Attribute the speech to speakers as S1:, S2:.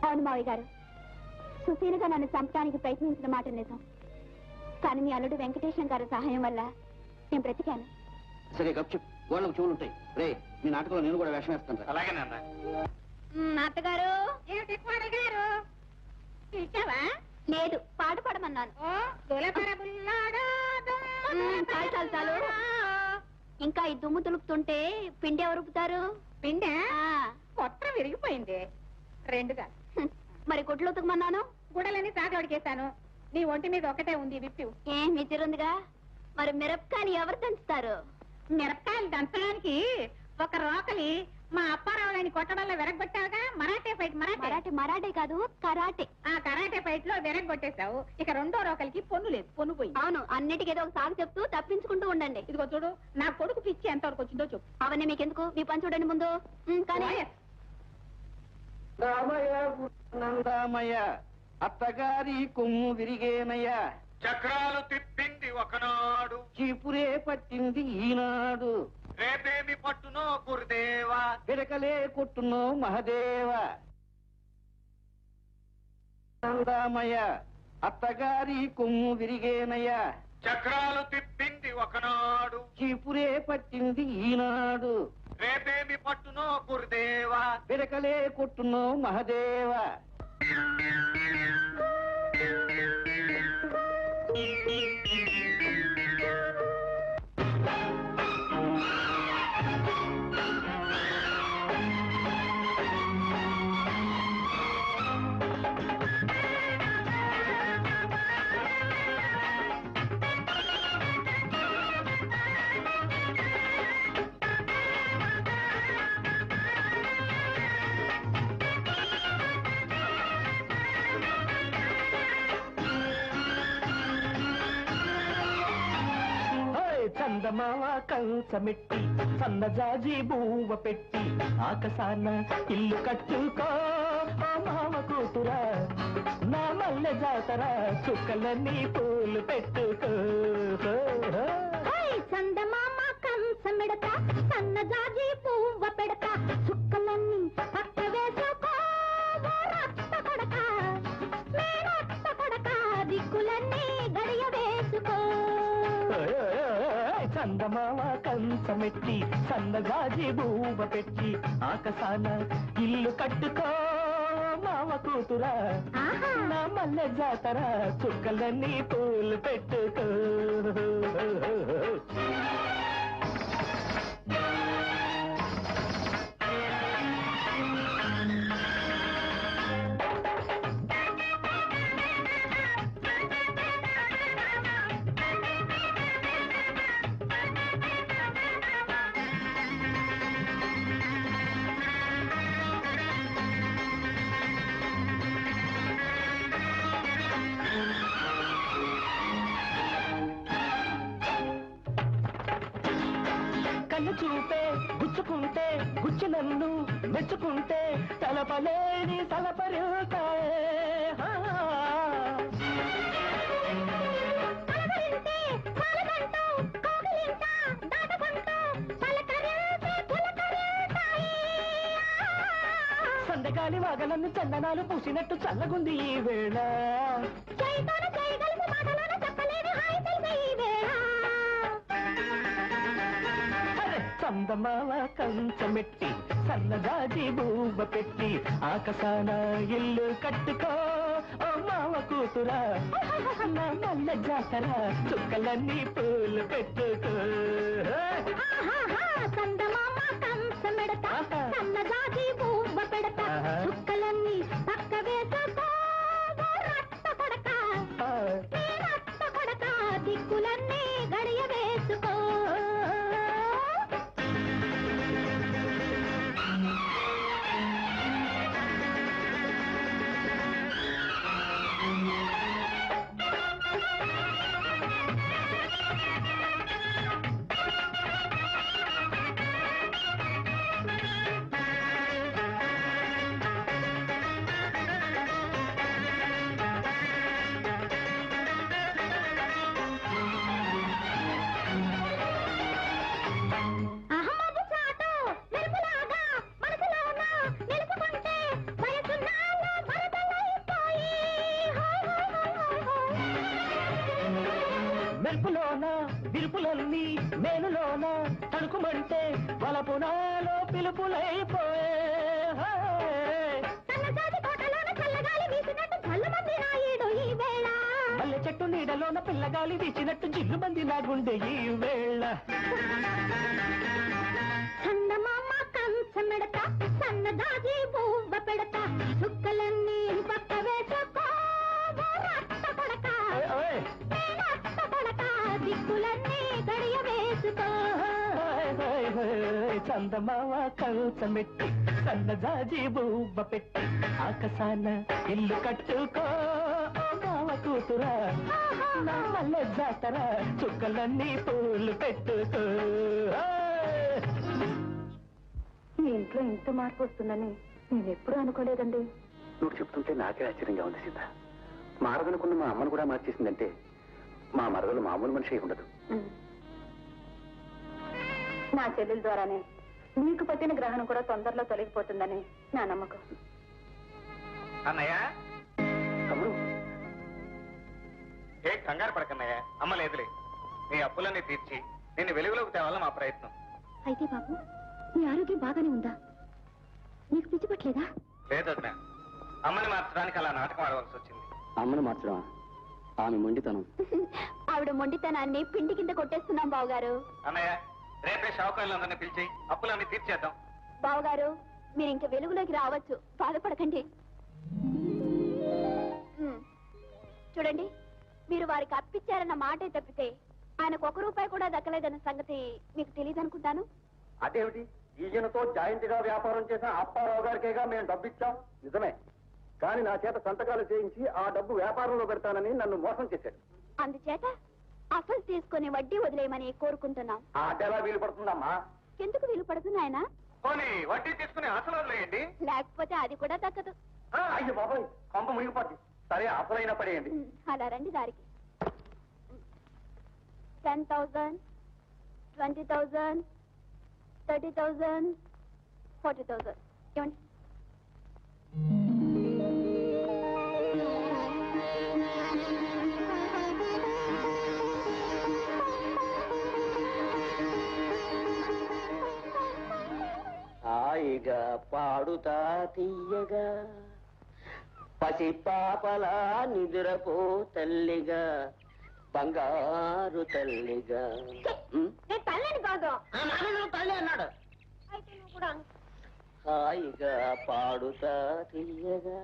S1: అవును మావయ్య గారు, సుశీలగా నన్ను చంపడానికి ప్రయత్నించిన మాట నిజం. కానీ మీ అల్లుడు వెంకటేశం గారి సహాయం వల్ల నేను బ్రతికాను.
S2: సరే గప్చు, వాళ్ళకు చెవులుంటాయి. రే, మీ నాటకంలో నేను కూడా వేషం వేస్తాను.
S3: అలాగే నాన్న.
S1: అత్తగారు లేదు, పాట పాడమన్నాను. చాలు చాలు. ఇంకా ఈ దుమ్ము దులుపుతుంటే పిండి ఎవరు రుపుతారు?
S4: పిండి కొత్త విరిగిపోయింది. రెండుగా
S1: మరి గుడ్లు ఉతకమన్నాను,
S4: గుడలని తాగడికేశాను. నీ ఒంటి మీద ఒకటే ఉంది విప్పి.
S1: ఏం మితిరుందిగా. మరి మిరపకాయలు ఎవరు దంచుతారు?
S4: మిరపకాయలు దంచడానికి ఒక రోకలి మా అప్పారావులని కొట్టడంలో విరగొట్టావుగా. మరాఠే ఫైట్.
S1: మరాఠే కాదు, కరాటే.
S4: ఆ కరాటే ఫైట్ లో విరగొట్టేశావు. ఇక రెండో రోకలికి పొన్ను లేదు, పొన్ను పోయి.
S1: అవును, అన్నిటికీ ఏదో ఒక సాగు చెప్తూ తప్పించుకుంటూ ఉండండి.
S4: ఇదిగో చూడు, నా కొడుకు పిచ్చి ఎంతవరకు వచ్చిందో చెప్పు.
S1: అవన్నీ మీకెందుకు, మీ పని చూడండి ముందు. కానీ
S2: నందామయ్య, అత్తగారి కొమ్ము విరిగేనయ్యా.
S3: చక్రాలు తిప్పింది ఒకనాడు,
S2: చీపురే పట్టింది ఈనాడు.
S3: రేపేమి పట్టునో గురుదేవా,
S2: పిడకలే కొట్టునో మహదేవ. నందామయ్య, అత్తగారి కొమ్ము విరిగేనయ్యా.
S3: చక్రాలు తిప్పింది ఒకనాడు,
S2: చీపురే పట్టింది ఈనాడు.
S3: రేపేమి పట్టునో గురుదేవా,
S2: పిడకలే కొట్టునో మహదేవ.
S5: చందమావ కంచమెట్టి సన్నజాజి బూవ పెట్టి ఆకాశాన ఇల్లు కట్టుకో మామ కూతురా, నా మల్లె జాతర చుక్కలన్నీ పూలు పెట్టుకో.
S1: చందమామ కంచమెడత సన్నజాజి పువ్వ పెడత చుక్కలన్నీ పక్క వేసుకో రక్త కొడక, మేనత్త కొడక దిక్కులన్నీ గడియ వేసుకో.
S5: చందమామ కంచమెట్టి సన్నజాజి బూవ పెట్టి ఆకాశాన ఇల్లు కట్టుకో మామ కూతురా, నా మల్లె జాతర చుక్కలన్నీ పూలు పెట్టుకో. కన్ను చూపే గుచ్చుకుంటే గుచ్చి నన్ను మెచ్చుకుంటే తలపలేని తలపరుతాయే. సందగాలి వాగలన్నీ చందనాలు పూసినట్టు చల్లగుంది ఈ వేళ. చందమావ కంచమెట్టి సన్నజాజి బూవ పెట్టి ఆకాశాన ఇల్లు కట్టుకో ఓ మావ కూతురా, నా మల్లె జాతర చుక్కలన్నీ పూలు పెట్టుకో.
S1: చందమామ కంచమెడత సన్నజాజి పువ్వ పెడత చుక్కలన్నీ పక్క వేసుకో రక్త కొడక, మేనత్త కొడక దిక్కులన్నీ గడియ వేసుకో.
S5: మెరుపులోన విరుపులన్నీ మేలులోన తడుకుమంటే వలపునాలో పిలుపులైపోయే మల్లె చెట్టు నీడలోన పిల్లగాలి వీచినట్టు జిల్లు మంది నా గుండె ఈ వేళ
S1: చందమామ కంచమెడత సన్నదాజి పువ్వ పెడత చుక్కలన్నీ పక్క వేసుకో కొడక దిక్కులన్నీ గడియ వేసుకో
S5: చందమామ కంచమెట్టి సన్నదాజి పువ్వ పెట్టి ఆకాశాన ఇల్లు కట్టుకో కూతురా నా వల్ల జాతరా చుక్కలన్నీ పూలు పెట్టుకో
S1: ఈ ఇంట్లో ఇంత మార్పు వస్తుందని నేను ఎప్పుడూ అనుకోలేదండి.
S2: నువ్వు చెప్తుంటే నాకే ఆశ్చర్యంగా ఉంది సీత. మారదనుకున్న మా అమ్మను కూడా మార్చేసిందంటే మా మరదలు మామూలు మనిషి అయి ఉండదు.
S1: నా చెల్లెల ద్వారానే నీకు పట్టిన గ్రహణం కూడా తొందరలో తొలగిపోతుందని నా నమ్మకం.
S3: అన్నయ్య
S2: తమ్ముడు
S3: ఏ కంగారు పడకన్నయ్య, అమ్మ లేదులే. నీ అప్పులన్నీ తీర్చి నిన్ను వెలుగులోకి తేవాలని మా ప్రయత్నం.
S1: అయితే బాబు నీ ఆరోగ్యం బాగానే ఉందా? నీకు పిచ్చి పట్టలేదా?
S3: లేదొద్దా, అమ్మని మార్చడానికి అలా నాటకం ఆడవలసి వచ్చింది.
S2: అమ్మను మార్చడం ఆమె మొండితనం.
S1: ఆవిడ మొండితనాన్ని పిండి కింద కొట్టేస్తున్నాం బావగారు.
S3: అన్నయ్య రేపే షావుకారులందరినీ పిలిచి అప్పులన్నీ తీర్చేద్దాం.
S1: బావగారు మీరు ఇంక వెలుగులోకి రావచ్చు, బాధపడకండి. చూడండి, మీరు వారికి అప్పిచ్చారన్న మాటే తప్పితే ఆయనకు 1 రూపాయి కూడా దక్కలేదన్న సంగతి మీకు తెలియదు అనుకుంటాను.
S2: అదేమిటి, ఈయనతో జాయింట్ గా వ్యాపారం చేసిన అప్పారావు గారికేగా మేము డబ్బు ఇచ్చాం. నిజమే, కానీ నా చేత సంతకాలు చేయించి ఆ డబ్బు వ్యాపారంలో పెడతానని నన్ను మోసం చేశాడు.
S1: అందుచేత అసలు తీసుకుని వడ్డీ వదిలేయమని కోరుకుంటున్నాం.
S2: ఆ అడ్డెలా వీలు పడుతుందమ్మా?
S1: ఎందుకు వీలు పడుతుంది ఆయన?
S3: పోనీ వడ్డీ తీసుకుని అసలు వదిలేయండి.
S1: లేకపోతే అది కూడా దక్కదు.
S2: అయ్యో బాబాయ్, కొంప మునిగిపోద్ది. సరే అసలైనా పడేయండి.
S1: అలా రండి దారికి. 10,000, 20,000, 30,000, 40,000. ఏమండి?
S2: హాయిగా పాడుతా తీయగా పసి పాపలా నిదురపో తల్లిగా బంగారు తల్లిగా.
S1: నేను తల్లిని కాదు.
S2: తల్లి అన్నాడు.
S1: అయితే నువ్వు కూడా
S2: హాయిగా పాడుతా తీయగా